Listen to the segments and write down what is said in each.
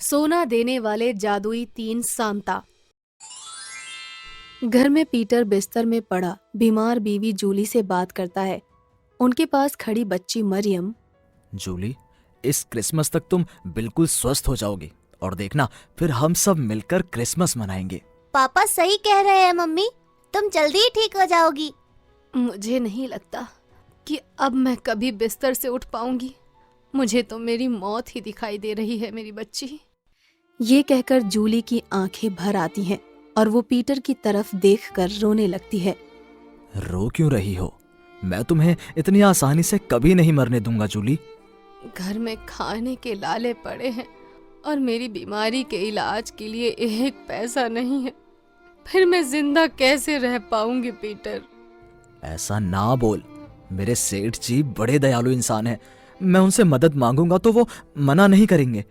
सोना देने वाले जादुई 3 सांता। घर में पीटर बिस्तर में पड़ा बीमार बीवी जूली से बात करता है। उनके पास खड़ी बच्ची मरियम। जूली, इस क्रिसमस तक तुम बिल्कुल स्वस्थ हो जाओगी और देखना फिर हम सब मिलकर क्रिसमस मनाएंगे। पापा सही कह रहे हैं मम्मी, तुम जल्दी ही ठीक हो जाओगी। मुझे नहीं लगता कि अब मैं कभी बिस्तर से उठ पाऊंगी। मुझे तो मेरी मौत ही दिखाई दे रही है मेरी बच्ची। ये कहकर जूली की आंखें भर आती हैं और वो पीटर की तरफ देखकर रोने लगती है। रो क्यों रही हो? मैं तुम्हें इतनी आसानी से कभी नहीं मरने दूंगा जूली। घर में खाने के लाले पड़े हैं और मेरी बीमारी के इलाज के लिए एक पैसा नहीं है। फिर मैं जिंदा कैसे रह पाऊंगी पीटर? ऐसा ना बोल। मेरे सेठ जी बड़े दयालु इंसान हैं। मैं उनसे मदद मांगूंगा तो वो मना नहीं करेंगे।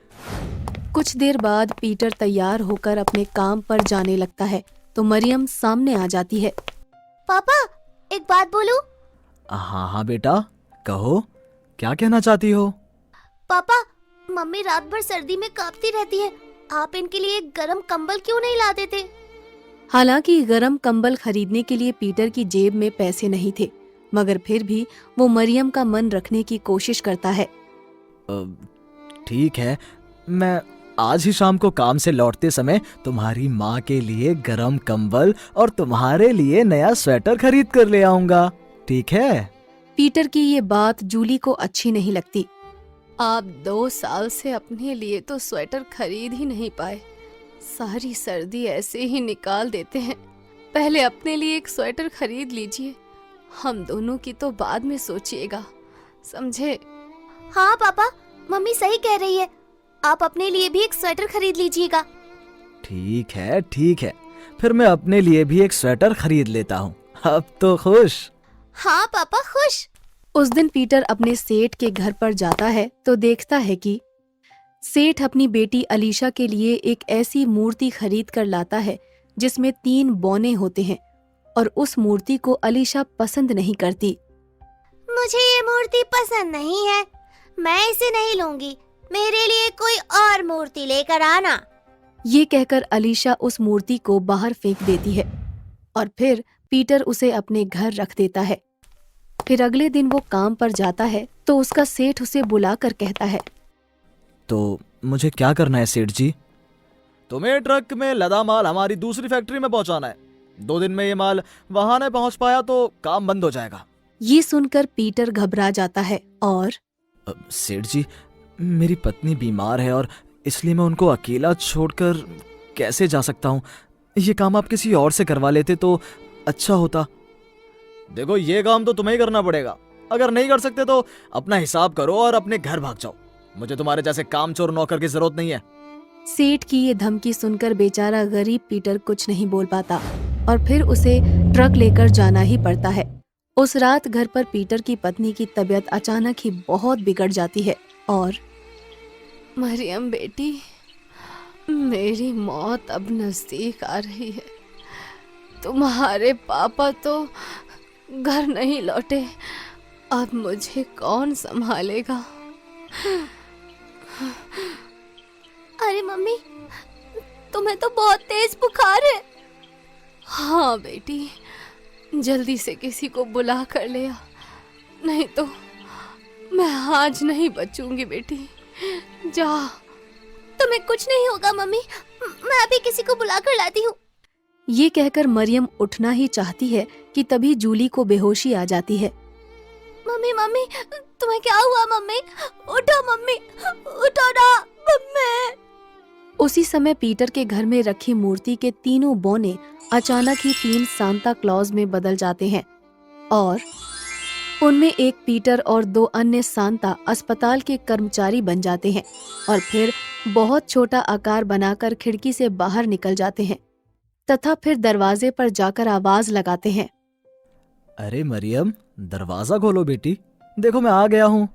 कुछ देर बाद पीटर तैयार होकर अपने काम पर जाने लगता है तो मरियम सामने आ जाती है। पापा एक बात बोलूं? हाँ हाँ बेटा, कहो, क्या कहना चाहती हो? पापा, मम्मी रात भर सर्दी में कांपती रहती है, आप इनके लिए एक गरम कंबल क्यों नहीं ला देते? हालांकि गरम कंबल खरीदने के लिए पीटर की जेब में पैसे नहीं थे, मगर फिर भी वो मरियम का मन रखने की कोशिश करता है। ठीक है, मैं आज ही शाम को काम से लौटते समय तुम्हारी माँ के लिए गरम कंबल और तुम्हारे लिए नया स्वेटर खरीद कर ले आऊंगा, ठीक है? पीटर की ये बात जूली को अच्छी नहीं लगती। आप 2 साल से अपने लिए तो स्वेटर खरीद ही नहीं पाए, सारी सर्दी ऐसे ही निकाल देते हैं। पहले अपने लिए एक स्वेटर खरीद लीजिए, हम दोनों की तो बाद में सोचिएगा, समझे? हाँ पापा, मम्मी सही कह रही है, आप अपने लिए भी एक स्वेटर खरीद लीजिएगा। ठीक है, फिर मैं अपने लिए भी एक स्वेटर खरीद लेता हूँ। अब तो खुश? हाँ पापा, खुश। उस दिन पीटर अपने सेठ के घर पर जाता है तो देखता है कि सेठ अपनी बेटी अलीशा के लिए एक ऐसी मूर्ति खरीद कर लाता है जिसमें 3 बौने होते हैं और उस मूर्ति को अलीशा पसंद नहीं करती। मुझे ये मूर्ति पसंद नहीं है, मैं इसे नहीं लूंगी, मेरे लिए कोई और मूर्ति लेकर आना। ये कहकर अलीशा उस मूर्ति को बाहर फेंक देती है और फिर पीटर उसे अपने घर रख देता है। फिर अगले दिन वो काम पर जाता है तो उसका सेठ उसे बुलाकर कहता है, तो मुझे क्या करना है सेठ जी? तुम्हें ट्रक में लदा माल हमारी दूसरी फैक्ट्री में पहुंचाना है। 2 दिन में ये माल वहां न पहुंच पाया तो काम बंद हो जाएगा। ये सुनकर पीटर घबरा जाता है और सेठ जी, मेरी पत्नी बीमार है और इसलिए मैं उनको अकेला छोड़कर कैसे जा सकता हूँ। ये काम आप किसी और से करवा लेते तो अच्छा होता। देखो, ये काम तो तुम्हें ही करना पड़ेगा। अगर नहीं कर सकते तो अपना हिसाब करो और अपने घर भाग जाओ। मुझे तुम्हारे जैसे कामचोर नौकर की जरूरत नहीं है। सेठ की ये धमकी सुनकर बेचारा गरीब पीटर कुछ नहीं बोल पाता और फिर उसे ट्रक लेकर जाना ही पड़ता है। उस रात घर पर पीटर की पत्नी की तबीयत अचानक ही बहुत बिगड़ जाती है और मरियम बेटी, मेरी मौत अब नजदीक आ रही है। तुम्हारे पापा तो घर नहीं लौटे, अब मुझे कौन संभालेगा? अरे मम्मी, तुम्हें तो बहुत तेज बुखार है। हाँ बेटी, जल्दी से किसी को बुला कर ले आ, नहीं तो मैं आज नहीं बचूंगी बेटी। जा। तुम्हें कुछ नहीं होगा मम्मी, मैं अभी किसी को बुला कर लाती हूँ। ये कहकर मरियम उठना ही चाहती है कि तभी जूली को बेहोशी आ जाती है। मम्मी मम्मी, तुम्हें क्या हुआ? मम्मी उठो, मम्मी उठो ना मम्मी। उसी समय पीटर के घर में रखी मूर्ति के 3 बौने अचानक ही 3 सांता क्लॉज में बदल जाते हैं और उनमें एक पीटर और 2 अन्य सांता अस्पताल के कर्मचारी बन जाते हैं और फिर बहुत छोटा आकार बनाकर खिड़की से बाहर निकल जाते हैं तथा फिर दरवाजे पर जाकर आवाज लगाते हैं, अरे मरियम, दरवाजा खोलो बेटी, देखो मैं आ गया हूँ।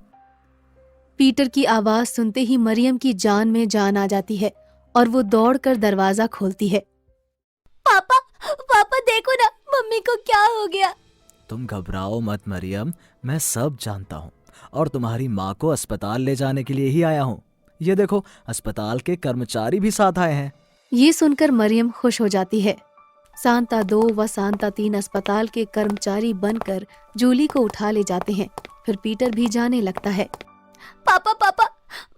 पीटर की आवाज सुनते ही मरियम की जान में जान आ जाती है और वो दौड़कर दरवाजा खोलती है। पापा पापा देखो ना, मम्मी को क्या हो गया? तुम घबराओ मत मरियम, मैं सब जानता हूँ और तुम्हारी माँ को अस्पताल ले जाने के लिए ही आया हूँ। ये देखो, अस्पताल के कर्मचारी भी साथ आए हैं। ये सुनकर मरियम खुश हो जाती है। सांता 2 व सांता 3 अस्पताल के कर्मचारी बनकर जूली को उठा ले जाते हैं। फिर पीटर भी जाने लगता है। पापा पापा,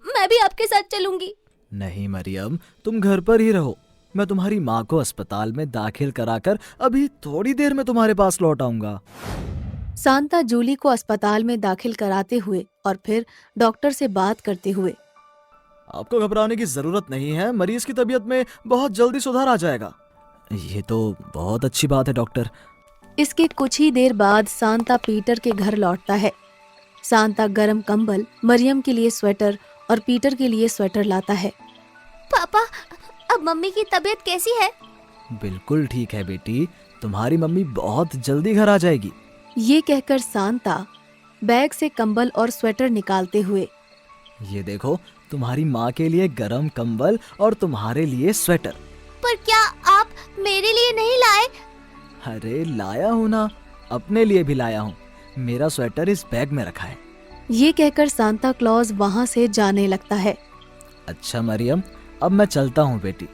मैं भी आपके साथ चलूंगी। नहीं मरियम, तुम घर पर ही रहो। मैं तुम्हारी माँ को अस्पताल में दाखिल कराकर अभी थोड़ी देर में तुम्हारे पास लौट आऊंगा। सांता जूली को अस्पताल में दाखिल कराते हुए और फिर डॉक्टर से बात करते हुए, आपको घबराने की जरूरत नहीं है, मरीज की तबीयत में बहुत जल्दी सुधार आ जाएगा। ये तो बहुत अच्छी बात है डॉक्टर। इसके कुछ ही देर बाद सांता पीटर के घर लौटता है। सांता गर्म कंबल, मरियम के लिए स्वेटर और पीटर के लिए स्वेटर लाता है। पापा, अब मम्मी की तबीयत कैसी है? बिल्कुल ठीक है बेटी, तुम्हारी मम्मी बहुत जल्दी घर आ जाएगी। ये कहकर सांता बैग से कंबल और स्वेटर निकालते हुए, ये देखो, तुम्हारी माँ के लिए गरम कंबल और तुम्हारे लिए स्वेटर। पर क्या आप मेरे लिए नहीं लाए? अरे लाया हूँ ना, अपने लिए भी लाया हूँ। मेरा स्वेटर इस बैग में रखा है। ये कहकर सांता क्लॉज वहाँ से जाने लगता है। अच्छा मरियम, अब मैं चलता हूँ बेटी।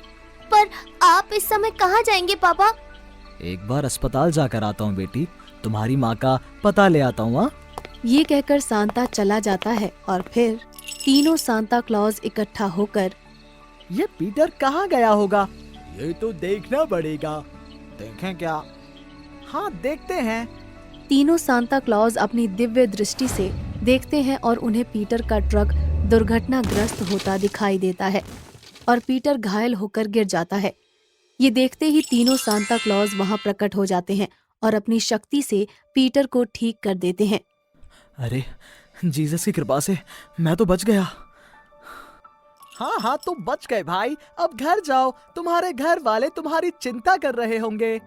पर आप इस समय कहाँ जाएंगे पापा? एक बार अस्पताल जाकर आता हूँ बेटी, तुम्हारी माँ का पता ले आता हूँ। ये कहकर सांता चला जाता है और फिर तीनों सांता क्लॉज इकट्ठा होकर, ये पीटर कहाँ गया होगा? ये तो देखना पड़ेगा। देखें क्या? हाँ, देखते हैं। तीनों सांता क्लॉज अपनी दिव्य दृष्टि से देखते हैं और उन्हें पीटर का ट्रक दुर्घटनाग्रस्त होता दिखाई देता है और पीटर घायल होकर गिर जाता है। ये देखते ही तीनों सांता क्लॉज वहां प्रकट हो जाते हैं और अपनी शक्ति से पीटर को ठीक कर देते हैं। अरे जीसस की कृपा से मैं तो बच गया। हाँ हाँ, तुम बच गए भाई। अब घर जाओ, तुम्हारे घर वाले तुम्हारी चिंता कर रहे होंगे।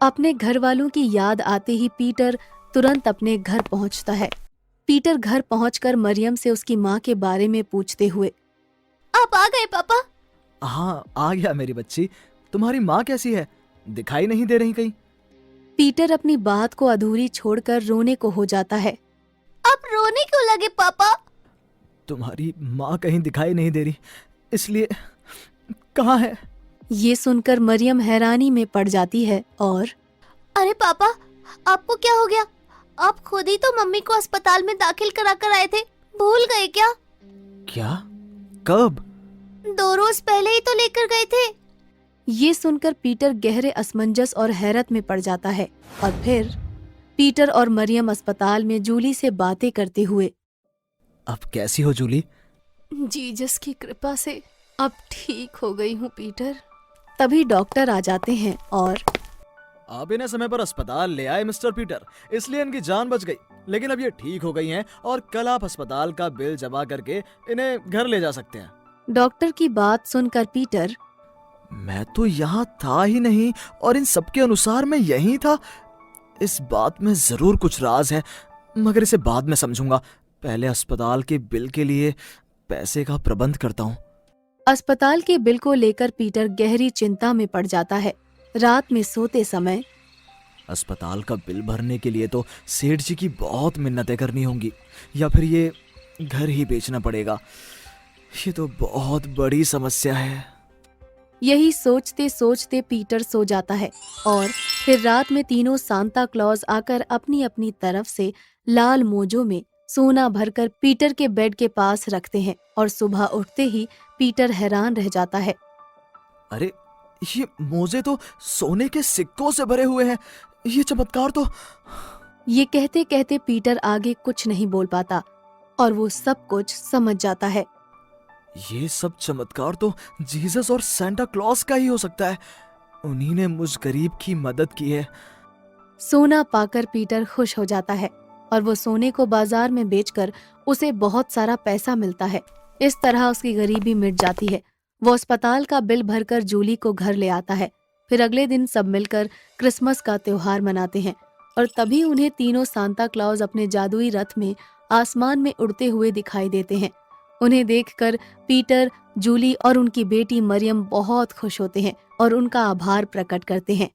अपने घर वालों की याद आते ही पीटर तुरंत अपने घर पहुंचता है। पीटर घर पहुंचकर मरियम से उसकी माँ के बारे में पूछते हुए, आप आ गए पापा? हाँ, आ गया मेरी बच्ची। तुम्हारी माँ कैसी है? दिखाई नहीं दे रही कहीं। पीटर अपनी बात को अधूरी छोड़कर रोने को हो जाता है। आप रोने क्यों लगे पापा? तुम्हारी माँ कहीं दिखाई नहीं दे रही, इसलिए। कहाँ है? ये सुनकर मरियम हैरानी में पड़ जाती है और, अरे पापा, आपको क्या हो गया? आप खुद ही तो मम्मी को अस्पताल में दाखिल करा कर आए थे, भूल गए क्या? क्या? कब? 2 रोज पहले ही तो लेकर गए थे। ये सुनकर पीटर गहरे असमंजस और हैरत में पड़ जाता है और फिर पीटर और मरियम अस्पताल में जूली से बातें करते हुए, अब कैसी हो जूली? जीसस की कृपा से अब ठीक हो गई हूँ पीटर। तभी डॉक्टर आ जाते हैं और, आप इन्हें समय पर अस्पताल ले आए मिस्टर पीटर, इसलिए इनकी जान बच गई। लेकिन अब ये ठीक हो गई हैं और कल आप अस्पताल का बिल जमा करके इन्हें घर ले जा सकते हैं। डॉक्टर की बात सुनकर पीटर, मैं तो यहाँ था ही नहीं और इन सबके अनुसार मैं यहीं था। इस बात में जरूर कुछ राज है, मगर इसे बाद में समझूंगा। पहले अस्पताल के बिल के लिए पैसे का प्रबंध करता हूँ। अस्पताल के बिल को लेकर पीटर गहरी चिंता में पड़ जाता है। रात में सोते समय, अस्पताल का बिल भरने के लिए तो सेठ जी की बहुत मिन्नतें करनी होंगी, या फिर ये घर ही बेचना पड़ेगा। ये तो बहुत बड़ी समस्या है। यही सोचते सोचते पीटर सो जाता है और फिर रात में तीनों सांता क्लॉज आकर अपनी अपनी तरफ से लाल मोजों में सोना भरकर पीटर के बेड के पास रखते हैं और सुबह उठते ही पीटर हैरान रह जाता है। अरे ये मोजे तो सोने के सिक्कों से भरे हुए हैं। ये चमत्कार तो। ये कहते कहते पीटर आगे कुछ नहीं बोल पाता और वो सब कुछ समझ जाता है। ये सब चमत्कार तो जीसस और सेंटा क्लॉज का ही हो सकता है। उन्हीं ने मुझ गरीब की मदद की है। सोना पाकर पीटर खुश हो जाता है और वो सोने को बाजार में बेचकर उसे बहुत सारा पैसा मिलता है। इस तरह उसकी गरीबी मिट जाती है। वो अस्पताल का बिल भरकर जूली को घर ले आता है। फिर अगले दिन सब मिलकर क्रिसमस का त्योहार मनाते हैं और तभी उन्हें तीनों सांता क्लॉज अपने जादुई रथ में आसमान में उड़ते हुए दिखाई देते हैं। उन्हें देखकर पीटर, जूली और उनकी बेटी मरियम बहुत खुश होते हैं और उनका आभार प्रकट करते हैं।